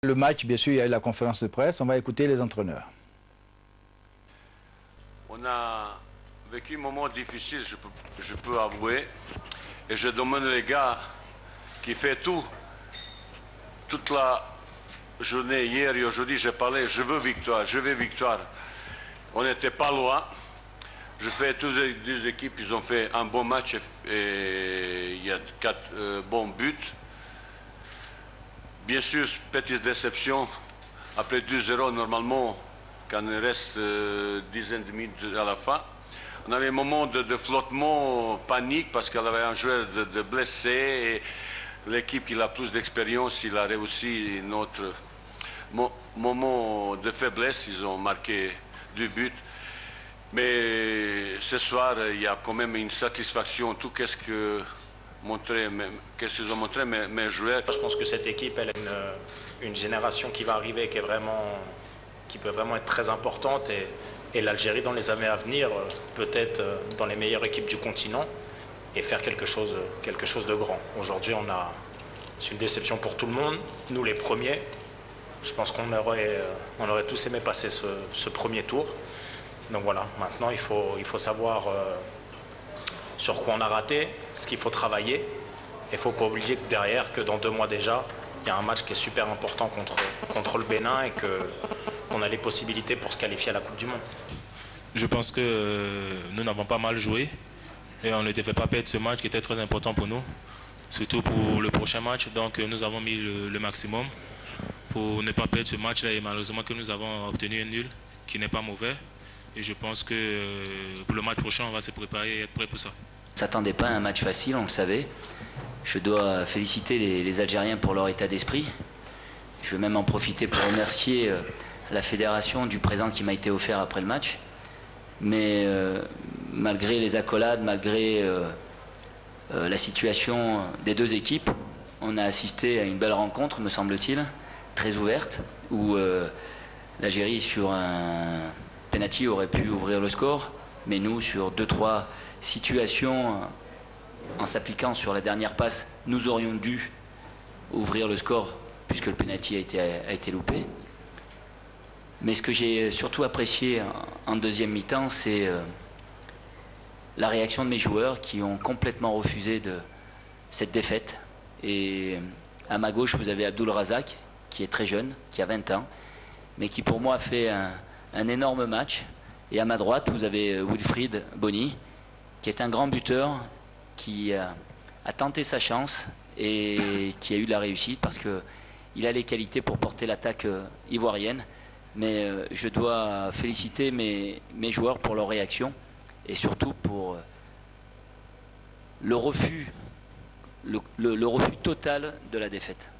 Le match, bien sûr, il y a eu la conférence de presse. On va écouter les entraîneurs. On a vécu un moment difficile, je peux avouer. Et je demande les gars qui font tout, toute la journée, hier et aujourd'hui, j'ai parlé, je veux victoire, je veux victoire. On n'était pas loin. Je fais toutes les deux équipes, ils ont fait un bon match et il y a 4 bons buts. Bien sûr, petite déception. Après 2-0, normalement, quand il reste dizaine de minutes à la fin, on avait un moment de flottement, panique, parce qu'il y avait un joueur de blessé. L'équipe qui a plus d'expérience, il a réussi notre moment de faiblesse. Ils ont marqué 2 buts. Mais ce soir, il y a quand même une satisfaction. Tout qu'est-ce qu'ils ont montré mes joueurs. Je pense que cette équipe, elle a une génération qui va arriver qui peut vraiment être très importante. Et l'Algérie, dans les années à venir, peut-être dans les meilleures équipes du continent et faire quelque chose de grand. Aujourd'hui, c'est une déception pour tout le monde. Nous, les premiers, je pense qu'on aurait tous aimé passer ce premier tour. Donc voilà, maintenant il faut savoir sur quoi on a raté, ce qu'il faut travailler. Et il ne faut pas oublier que derrière, que dans 2 mois déjà, il y a un match qui est super important contre le Bénin et qu'on a les possibilités pour se qualifier à la Coupe du Monde. Je pense que nous n'avons pas mal joué et on ne devait pas perdre ce match qui était très important pour nous, surtout pour le prochain match. Donc nous avons mis le maximum pour ne pas perdre ce match-là et malheureusement que nous avons obtenu un nul qui n'est pas mauvais. Et je pense que pour le match prochain, on va se préparer et être prêt pour ça. On ne s'attendait pas à un match facile, on le savait. Je dois féliciter les Algériens pour leur état d'esprit. Je vais même en profiter pour remercier la fédération du présent qui m'a été offert après le match. Mais malgré les accolades, malgré la situation des 2 équipes, on a assisté à une belle rencontre, me semble-t-il, très ouverte, où l'Algérie, sur un penalty, aurait pu ouvrir le score, mais nous, sur 2-3 situations, en s'appliquant sur la dernière passe, nous aurions dû ouvrir le score, puisque le penalty a été loupé. Mais ce que j'ai surtout apprécié en deuxième mi-temps, c'est la réaction de mes joueurs qui ont complètement refusé cette défaite. Et à ma gauche, vous avez Abdul Razak, qui est très jeune, qui a 20 ans, mais qui pour moi a fait un énorme match. Et à ma droite, vous avez Wilfried Bony, qui est un grand buteur, qui a tenté sa chance et qui a eu de la réussite parce qu'il a les qualités pour porter l'attaque ivoirienne. Mais je dois féliciter mes joueurs pour leur réaction et surtout pour le refus total de la défaite.